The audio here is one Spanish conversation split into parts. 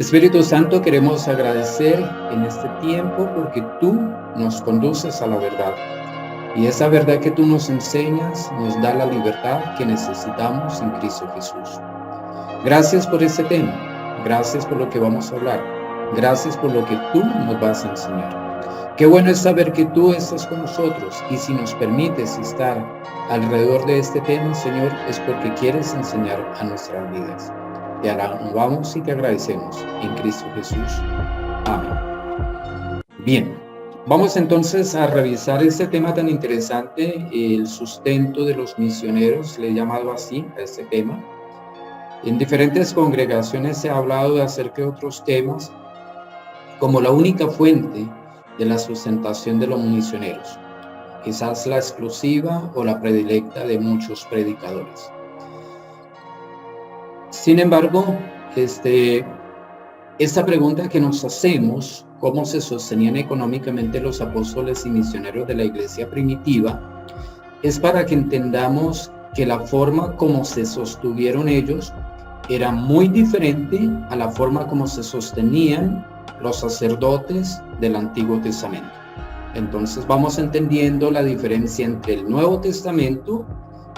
Espíritu Santo, queremos agradecer en este tiempo porque tú nos conduces a la verdad. Y esa verdad que tú nos enseñas nos da la libertad que necesitamos en Cristo Jesús. Gracias por este tema. Gracias por lo que vamos a hablar. Gracias por lo que tú nos vas a enseñar. Qué bueno es saber que tú estás con nosotros y si nos permites estar alrededor de este tema, Señor, es porque quieres enseñar a nuestras vidas. Te alabamos y te agradecemos en Cristo Jesús. Amén. Bien, vamos entonces a revisar este tema tan interesante, el sustento de los misioneros, le he llamado así a este tema. En diferentes congregaciones se ha hablado acerca de otros temas como la única fuente de la sustentación de los misioneros, quizás la exclusiva o la predilecta de muchos predicadores. Sin embargo, esta pregunta que nos hacemos, ¿cómo se sostenían económicamente los apóstoles y misioneros de la iglesia primitiva?, es para que entendamos que la forma como se sostuvieron ellos era muy diferente a la forma como se sostenían los sacerdotes del Antiguo Testamento. Entonces vamos entendiendo la diferencia entre el Nuevo Testamento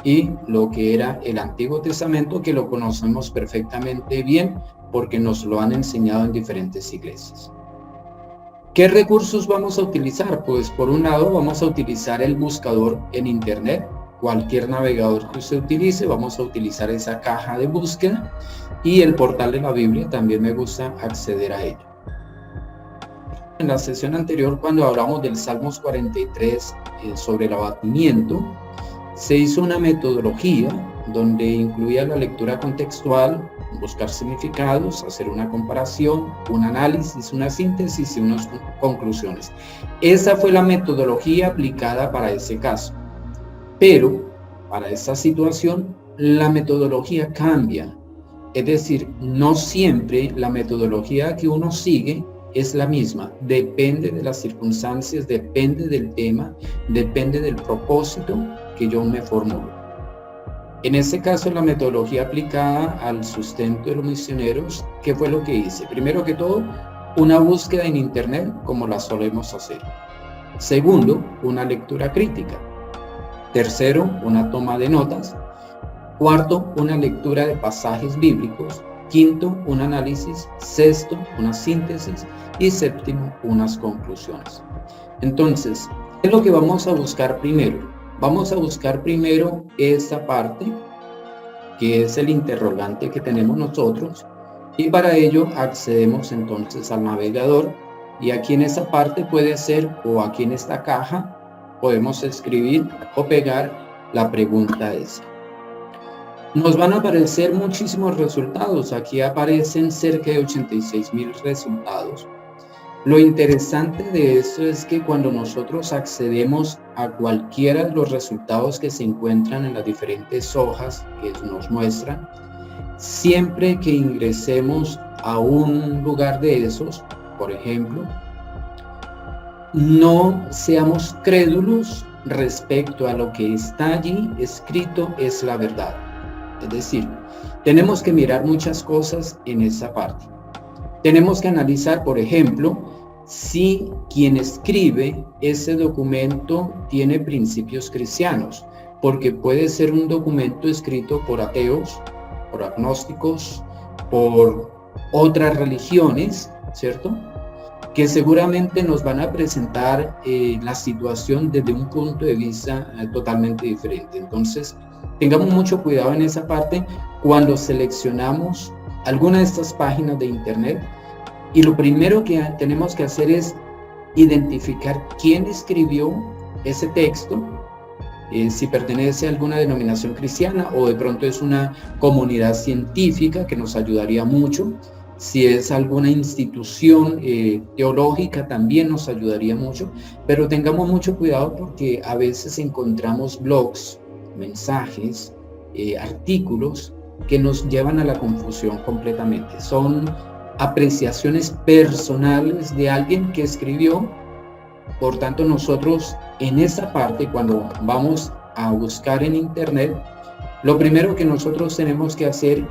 y lo que era el Antiguo Testamento, que lo conocemos perfectamente bien porque nos lo han enseñado en diferentes iglesias. ¿Qué recursos vamos a utilizar? Pues por un lado vamos a utilizar el buscador en internet. Cualquier navegador que usted utilice, vamos a utilizar esa caja de búsqueda, y el portal de la Biblia también me gusta acceder a ello. En la sesión anterior, cuando hablamos del Salmos 43 sobre el abatimiento, se hizo una metodología donde incluía la lectura contextual, buscar significados, hacer una comparación, un análisis, una síntesis y unas conclusiones. Esa fue la metodología aplicada para ese caso. Pero para esta situación la metodología cambia. Es decir, no siempre la metodología que uno sigue es la misma. Depende de las circunstancias, depende del tema, depende del propósito que yo me formulo. En este caso, la metodología aplicada al sustento de los misioneros, ¿qué fue lo que hice? Primero que todo, una búsqueda en internet, como la solemos hacer. Segundo, una lectura crítica. Tercero, una toma de notas. Cuarto, una lectura de pasajes bíblicos. Quinto, un análisis. Sexto, una síntesis. Y séptimo, unas conclusiones. Entonces, ¿qué es lo que vamos a buscar primero? Vamos a buscar primero esta parte, que es el interrogante que tenemos nosotros, y para ello accedemos entonces al navegador, y aquí en esta parte puede ser, o aquí en esta caja, podemos escribir o pegar la pregunta esa. Nos van a aparecer muchísimos resultados. Aquí aparecen cerca de 86,000 resultados. Lo interesante de esto es que cuando nosotros accedemos a cualquiera de los resultados que se encuentran en las diferentes hojas que nos muestran, siempre que ingresemos a un lugar de esos, por ejemplo, no seamos crédulos respecto a lo que está allí escrito es la verdad. Es decir, tenemos que mirar muchas cosas en esa parte. Tenemos que analizar, por ejemplo, si quien escribe ese documento tiene principios cristianos, porque puede ser un documento escrito por ateos, por agnósticos, por otras religiones, ¿cierto?, que seguramente nos van a presentar la situación desde un punto de vista totalmente diferente. Entonces, tengamos mucho cuidado en esa parte cuando seleccionamos alguna de estas páginas de internet, y lo primero que tenemos que hacer es identificar quién escribió ese texto, si pertenece a alguna denominación cristiana o de pronto es una comunidad científica, que nos ayudaría mucho. Si es alguna institución teológica, también nos ayudaría mucho, pero tengamos mucho cuidado porque a veces encontramos blogs, mensajes, artículos que nos llevan a la confusión completamente. Son apreciaciones personales de alguien que escribió. Por tanto, nosotros en esa parte, cuando vamos a buscar en internet, lo primero que nosotros tenemos que hacer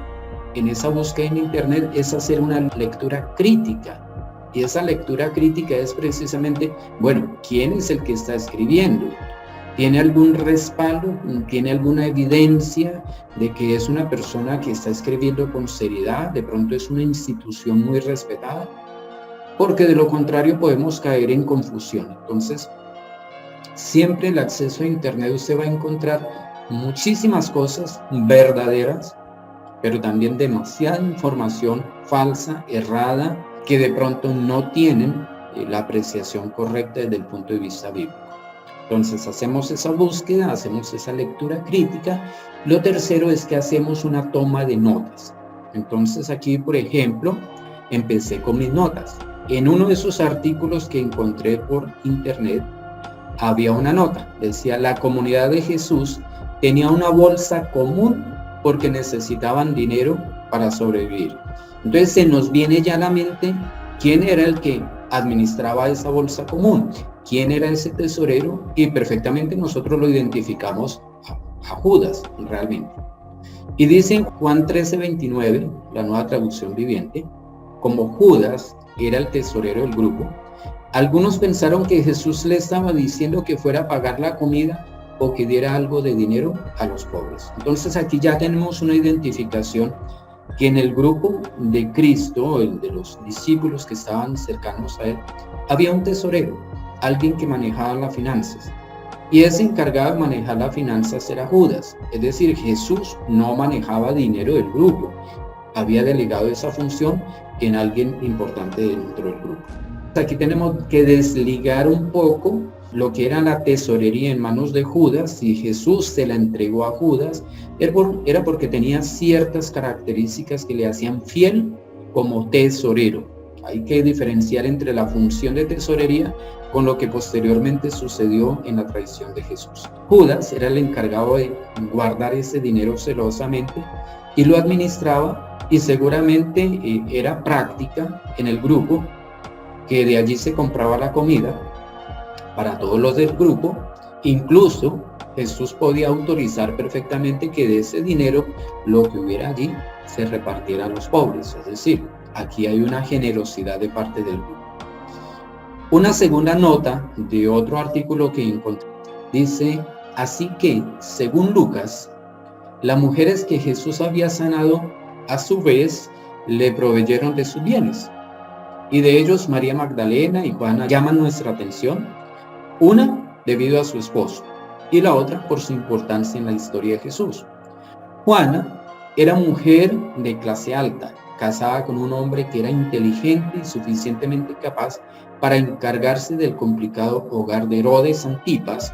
en esa búsqueda en internet es hacer una lectura crítica. Y esa lectura crítica es precisamente, bueno, ¿quién es el que está escribiendo? ¿Tiene algún respaldo? ¿Tiene alguna evidencia de que es una persona que está escribiendo con seriedad? De pronto es una institución muy respetada. Porque de lo contrario podemos caer en confusión. Entonces, siempre el acceso a internet usted va a encontrar muchísimas cosas verdaderas, pero también demasiada información falsa, errada, que de pronto no tienen la apreciación correcta desde el punto de vista bíblico. Entonces hacemos esa búsqueda, hacemos esa lectura crítica. Lo tercero es que hacemos una toma de notas. Entonces aquí, por ejemplo, empecé con mis notas. En uno de esos artículos que encontré por internet, había una nota. Decía, la comunidad de Jesús tenía una bolsa común porque necesitaban dinero para sobrevivir. Entonces se nos viene ya a la mente quién era el que administraba esa bolsa común, quién era ese tesorero, y perfectamente nosotros lo identificamos a Judas realmente. Y dice en Juan 13:29, la Nueva Traducción Viviente, como Judas era el tesorero del grupo, algunos pensaron que Jesús le estaba diciendo que fuera a pagar la comida o que diera algo de dinero a los pobres. Entonces aquí ya tenemos una identificación que en el grupo de Cristo, el de los discípulos que estaban cercanos a él, había un tesorero, alguien que manejaba las finanzas. Y ese encargado de manejar las finanzas era Judas. Es decir, Jesús no manejaba dinero del grupo. Había delegado esa función en alguien importante dentro del grupo. Aquí tenemos que desligar un poco lo que era la tesorería en manos de Judas. Si Jesús se la entregó a Judas, era porque tenía ciertas características que le hacían fiel como tesorero. Hay que diferenciar entre la función de tesorería con lo que posteriormente sucedió en la traición de Jesús. Judas era el encargado de guardar ese dinero celosamente y lo administraba, y seguramente era práctica en el grupo que de allí se compraba la comida para todos los del grupo. Incluso Jesús podía autorizar perfectamente que de ese dinero, lo que hubiera allí, se repartiera a los pobres. Es decir, aquí hay una generosidad de parte del grupo. Una segunda nota de otro artículo que encontré dice, así que, según Lucas, las mujeres que Jesús había sanado, a su vez, le proveyeron de sus bienes. Y de ellos María Magdalena y Juana llaman nuestra atención, una debido a su esposo y la otra por su importancia en la historia de Jesús. Juana era mujer de clase alta, casada con un hombre que era inteligente y suficientemente capaz para encargarse del complicado hogar de Herodes Antipas,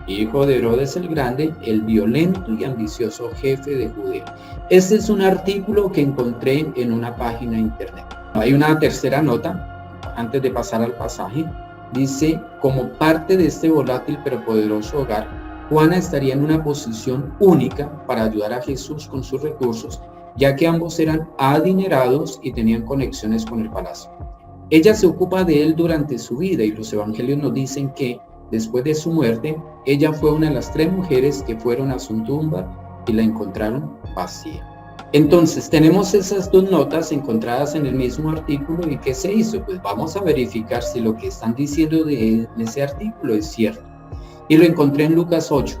hijo de Herodes el Grande, el violento y ambicioso jefe de Judea. Este es un artículo que encontré en una página de internet. Hay una tercera nota, antes de pasar al pasaje, dice, como parte de este volátil pero poderoso hogar, Juana estaría en una posición única para ayudar a Jesús con sus recursos, ya que ambos eran adinerados y tenían conexiones con el palacio. Ella se ocupa de él durante su vida y los evangelios nos dicen que, después de su muerte, ella fue una de las 3 mujeres que fueron a su tumba y la encontraron vacía. Entonces, tenemos esas 2 notas encontradas en el mismo artículo. ¿Y qué se hizo? Pues vamos a verificar si lo que están diciendo en ese artículo es cierto. Y lo encontré en Lucas 8.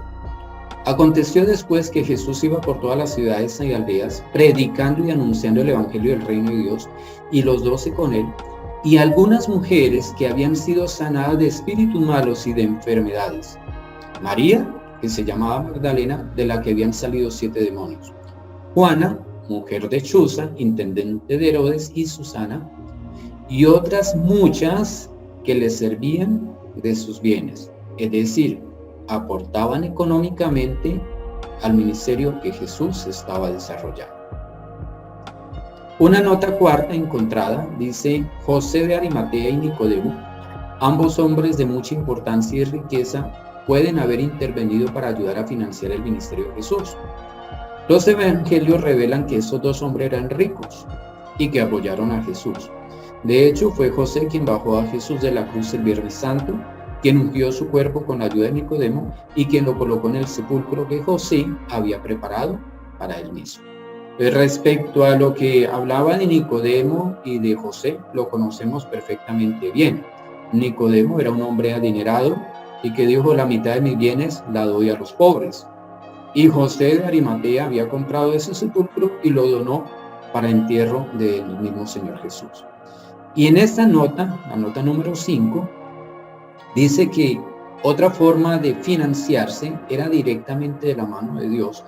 Aconteció después que Jesús iba por todas las ciudades y aldeas, predicando y anunciando el evangelio del reino de Dios, y los 12 con él, y algunas mujeres que habían sido sanadas de espíritus malos y de enfermedades. María, que se llamaba Magdalena, de la que habían salido 7 demonios. Juana, mujer de Chuza, intendente de Herodes, y Susana, y otras muchas que le servían de sus bienes, es decir, aportaban económicamente al ministerio que Jesús estaba desarrollando. Una nota cuarta encontrada dice, José de Arimatea y Nicodemo, ambos hombres de mucha importancia y riqueza, pueden haber intervenido para ayudar a financiar el ministerio de Jesús. Los evangelios revelan que estos 2 hombres eran ricos y que apoyaron a Jesús. De hecho, fue José quien bajó a Jesús de la cruz el Viernes Santo, quien ungió su cuerpo con la ayuda de Nicodemo y quien lo colocó en el sepulcro que José había preparado para él mismo. Respecto a lo que hablaba de Nicodemo y de José, lo conocemos perfectamente bien. Nicodemo era un hombre adinerado y que dijo: la mitad de mis bienes la doy a los pobres. Y José de Arimatea había comprado ese sepulcro y lo donó para entierro del mismo Señor Jesús. Y en esta nota, la nota número 5, dice que otra forma de financiarse era directamente de la mano de Dios.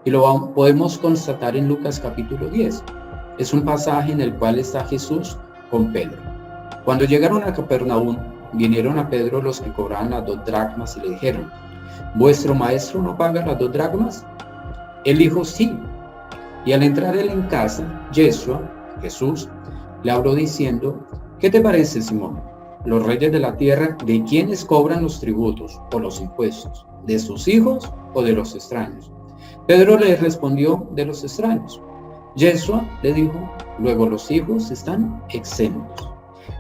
Y lo podemos constatar en Lucas capítulo 10. Es un pasaje en el cual está Jesús con Pedro. Cuando llegaron a Capernaum, vinieron a Pedro los que cobraban las 2 dracmas y le dijeron: ¿vuestro maestro no paga las 2 dracmas? Él dijo: sí. Y al entrar él en casa, Yeshua, Jesús, le habló diciendo: ¿qué te parece, Simón? Los reyes de la tierra, ¿de quiénes cobran los tributos o los impuestos? ¿De sus hijos o de los extraños? Pedro le respondió: de los extraños. Yeshua le dijo: luego los hijos están exentos.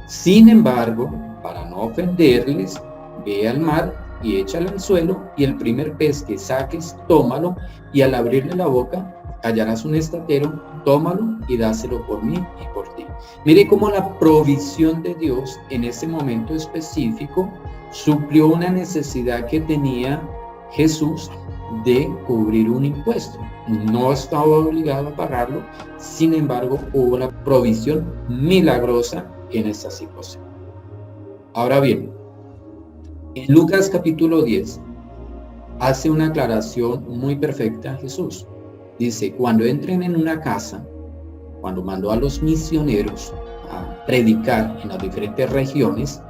Sin embargo, para no ofenderles, ve al mar y échale al suelo, y el primer pez que saques, tómalo, y al abrirle la boca, hallarás un estatero, tómalo y dáselo por mí y por ti. Mire cómo la provisión de Dios en ese momento específico suplió una necesidad que tenía Jesús de cubrir un impuesto. No estaba obligado a pagarlo, sin embargo, hubo una provisión milagrosa en esta situación. Ahora bien, en Lucas capítulo 10 hace una aclaración muy perfecta Jesús. Dice: cuando entren en una casa, cuando mandó a los misioneros a predicar en las diferentes regiones,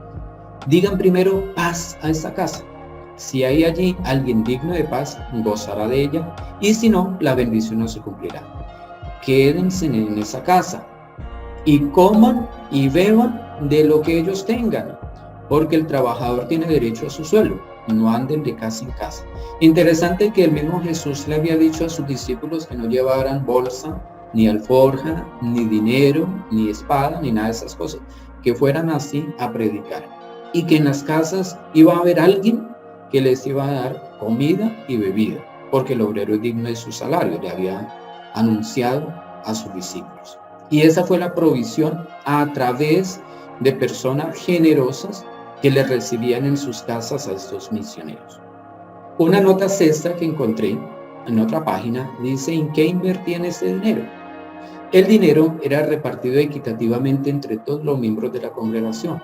digan primero: paz a esta casa. Si hay allí alguien digno de paz, gozará de ella, y si no, la bendición no se cumplirá. Quédense en esa casa y coman y beban de lo que ellos tengan, porque el trabajador tiene derecho a su sueldo. No anden de casa en casa. Interesante que el mismo Jesús le había dicho a sus discípulos que no llevaran bolsa, ni alforja, ni dinero, ni espada, ni nada de esas cosas, que fueran así a predicar, y que en las casas iba a haber alguien que les iba a dar comida y bebida, porque el obrero es digno de su salario, le había anunciado a sus discípulos. Y esa fue la provisión a través de personas generosas que le recibían en sus casas a estos misioneros. Una nota sexta que encontré en otra página dice: ¿en qué invertían ese dinero? El dinero era repartido equitativamente entre todos los miembros de la congregación.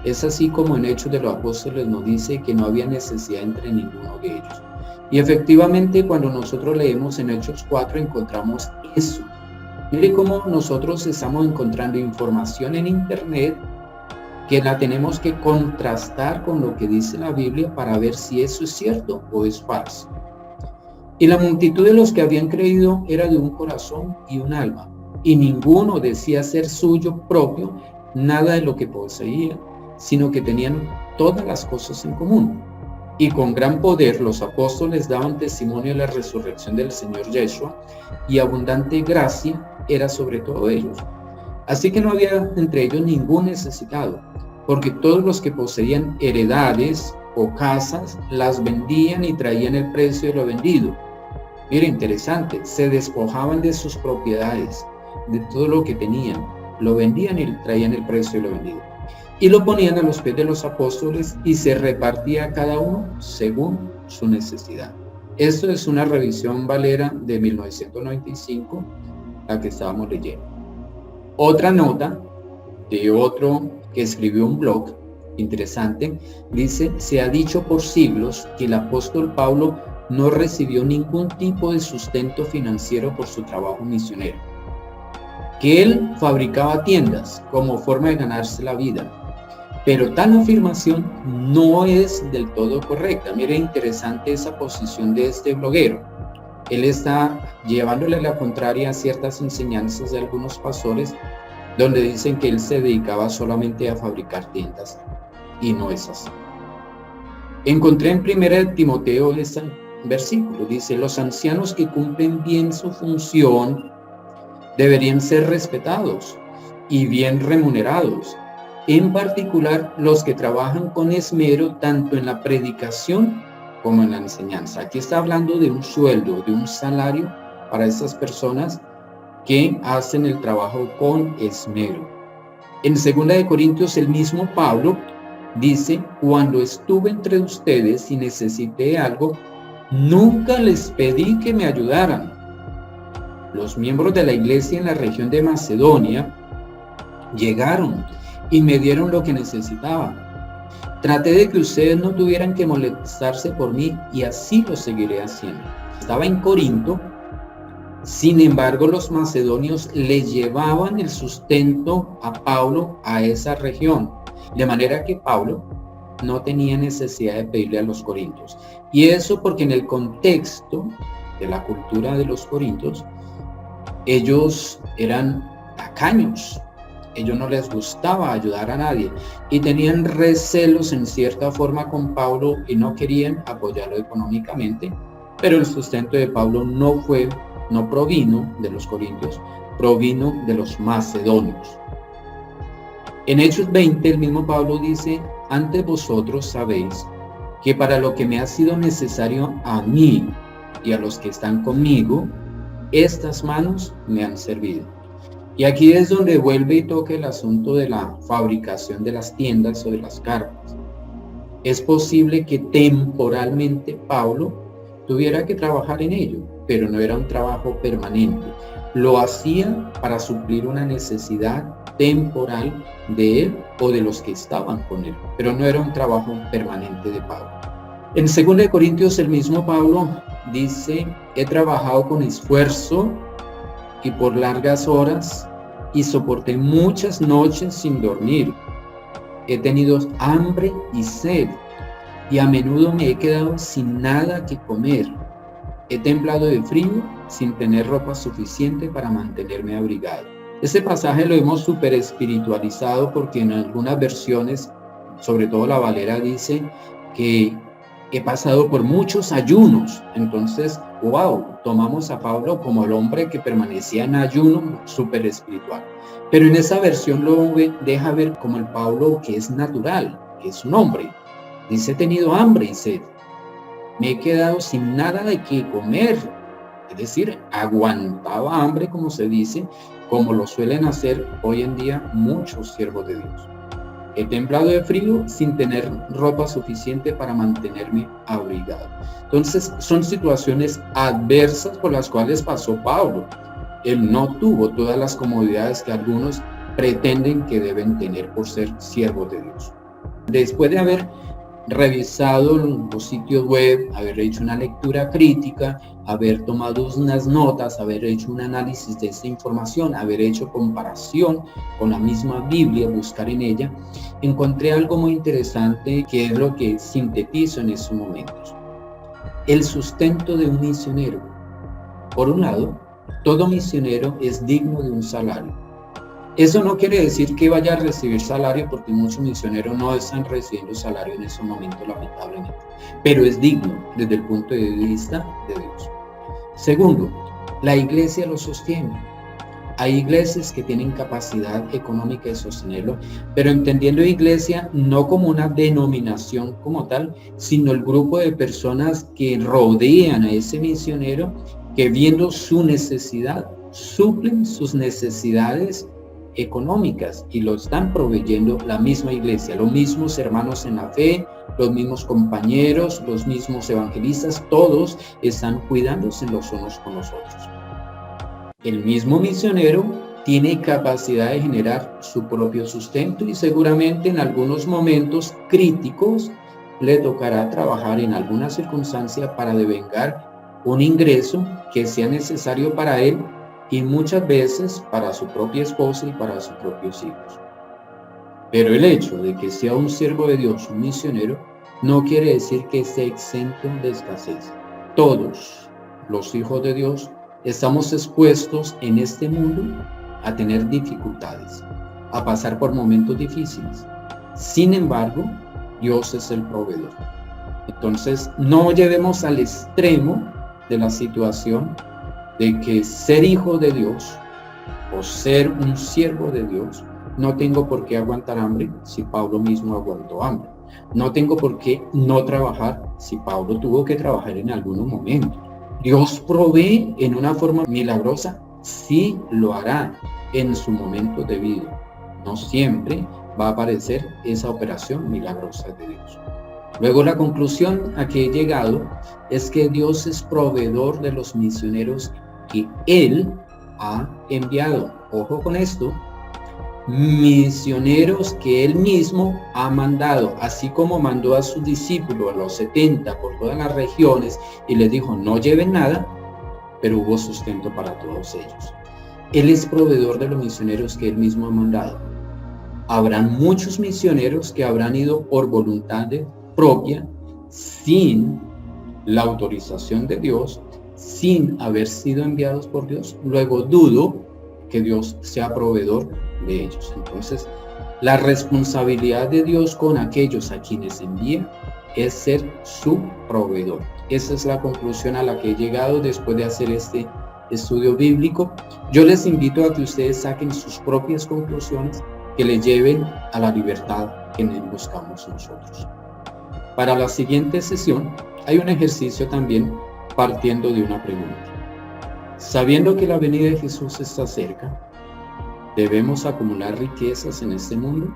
Es así como en Hechos de los Apóstoles nos dice que no había necesidad entre ninguno de ellos. Y efectivamente, cuando nosotros leemos en Hechos 4 encontramos eso. Mire cómo nosotros estamos encontrando información en internet que la tenemos que contrastar con lo que dice la Biblia para ver si eso es cierto o es falso. Y la multitud de los que habían creído era de un corazón y un alma, y ninguno decía ser suyo propio nada de lo que poseía, sino que tenían todas las cosas en común. Y con gran poder los apóstoles daban testimonio de la resurrección del Señor Yeshua, y abundante gracia era sobre todo ellos. Así que no había entre ellos ningún necesitado, porque todos los que poseían heredades o casas las vendían y traían el precio de lo vendido. Mira, interesante, se despojaban de sus propiedades, de todo lo que tenían, lo vendían y traían el precio de lo vendido. Y lo ponían a los pies de los apóstoles y se repartía a cada uno según su necesidad. Esto es una revisión Valera de 1995, la que estábamos leyendo. Otra nota de otro que escribió un blog interesante, dice: se ha dicho por siglos que el apóstol Pablo no recibió ningún tipo de sustento financiero por su trabajo misionero, que él fabricaba tiendas como forma de ganarse la vida. Pero tal afirmación no es del todo correcta. Mire, interesante esa posición de este bloguero. Él está llevándole la contraria a ciertas enseñanzas de algunos pastores donde dicen que él se dedicaba solamente a fabricar tiendas, y no es así. Encontré en 1 Timoteo este versículo, dice: los ancianos que cumplen bien su función deberían ser respetados y bien remunerados, en particular los que trabajan con esmero tanto en la predicación como en la enseñanza. Aquí está hablando de un sueldo, de un salario para estas personas que hacen el trabajo con esmero. En 2 Corintios el mismo Pablo dice: cuando estuve entre ustedes y necesité algo, nunca les pedí que me ayudaran. Los miembros de la iglesia en la región de Macedonia llegaron y me dieron lo que necesitaba. Traté de que ustedes no tuvieran que molestarse por mí, y así lo seguiré haciendo. Estaba en Corinto. Sin embargo, los macedonios le llevaban el sustento a Pablo a esa región, de manera que Pablo no tenía necesidad de pedirle a los corintios. Y eso porque en el contexto de la cultura de los corintios, ellos eran tacaños. Ellos no les gustaba ayudar a nadie y tenían recelos en cierta forma con Pablo y no querían apoyarlo económicamente, pero el sustento de Pablo no provino de los corintios, provino de los macedonios. En Hechos 20 el mismo Pablo dice: antes vosotros sabéis que para lo que me ha sido necesario a mí y a los que están conmigo, estas manos me han servido. Y aquí es donde vuelve y toca el asunto de la fabricación de las tiendas o de las carpas. Es posible que temporalmente Pablo tuviera que trabajar en ello, pero no era un trabajo permanente. Lo hacía para suplir una necesidad temporal de él o de los que estaban con él, pero no era un trabajo permanente de Pablo. En 2 Corintios el mismo Pablo dice: he trabajado con esfuerzo y por largas horas, y soporté muchas noches sin dormir. He tenido hambre y sed, y a menudo me he quedado sin nada que comer. He temblado de frío sin tener ropa suficiente para mantenerme abrigado. Este pasaje lo hemos súper espiritualizado, porque en algunas versiones, sobre todo la Valera, dice que he pasado por muchos ayunos. Entonces, tomamos a Pablo como el hombre que permanecía en ayuno, súper espiritual. Pero en esa versión lo deja ver como el Pablo que es natural, que es un hombre. Dice: he tenido hambre y sed. Me he quedado sin nada de qué comer. Es decir, aguantaba hambre, como se dice, como lo suelen hacer hoy en día muchos siervos de Dios. He temblado de frío sin tener ropa suficiente para mantenerme abrigado. Entonces, son situaciones adversas por las cuales pasó Pablo. Él no tuvo todas las comodidades que algunos pretenden que deben tener por ser siervos de Dios. Después de haber revisado los sitios web, haber hecho una lectura crítica, haber tomado unas notas, haber hecho un análisis de esta información, haber hecho comparación con la misma Biblia, buscar en ella, encontré algo muy interesante, que es lo que sintetizo en estos momentos. El sustento de un misionero. Por un lado, todo misionero es digno de un salario. Eso no quiere decir que vaya a recibir salario, porque muchos misioneros no están recibiendo salario en estos momentos, lamentablemente. Pero es digno desde el punto de vista de Dios. Segundo, la iglesia lo sostiene. Hay iglesias que tienen capacidad económica de sostenerlo, pero entendiendo iglesia no como una denominación como tal, sino el grupo de personas que rodean a ese misionero, que viendo su necesidad, suplen sus necesidades económicas y lo están proveyendo la misma iglesia, los mismos hermanos en la fe, los mismos compañeros, los mismos evangelistas, todos están cuidándose los unos con los otros. El mismo misionero tiene capacidad de generar su propio sustento y seguramente en algunos momentos críticos le tocará trabajar en alguna circunstancia para devengar un ingreso que sea necesario para él, y muchas veces para su propia esposa y para sus propios hijos. Pero el hecho de que sea un siervo de Dios, un misionero, no quiere decir que esté exento de escasez. Todos los hijos de Dios estamos expuestos en este mundo a tener dificultades, a pasar por momentos difíciles. Sin embargo, Dios es el proveedor. Entonces, no llevemos al extremo de la situación de que ser hijo de Dios o ser un siervo de Dios, no tengo por qué aguantar hambre si Pablo mismo aguantó hambre. No tengo por qué no trabajar si Pablo tuvo que trabajar en algunos momentos. Dios provee en una forma milagrosa, Sí lo hará en su momento debido. No siempre va a aparecer esa operación milagrosa de Dios. Luego la conclusión a que he llegado es que Dios es proveedor de los misioneros que Él ha enviado. Ojo con esto. Misioneros que Él mismo ha mandado, así como mandó a sus discípulos, a los 70, por todas las regiones, y les dijo, no lleven nada, pero hubo sustento para todos ellos. Él es proveedor de los misioneros que Él mismo ha mandado. Habrán muchos misioneros que habrán ido por voluntad propia, sin la autorización de Dios, sin haber sido enviados por Dios. Luego dudo que Dios sea proveedor de ellos. Entonces, la responsabilidad de Dios con aquellos a quienes envía es ser su proveedor. Esa es la conclusión a la que he llegado después de hacer este estudio bíblico. Yo les invito a que ustedes saquen sus propias conclusiones que les lleven a la libertad que buscamos nosotros. Para la siguiente sesión hay un ejercicio también partiendo de una pregunta. Sabiendo que la venida de Jesús está cerca, ¿debemos acumular riquezas en este mundo?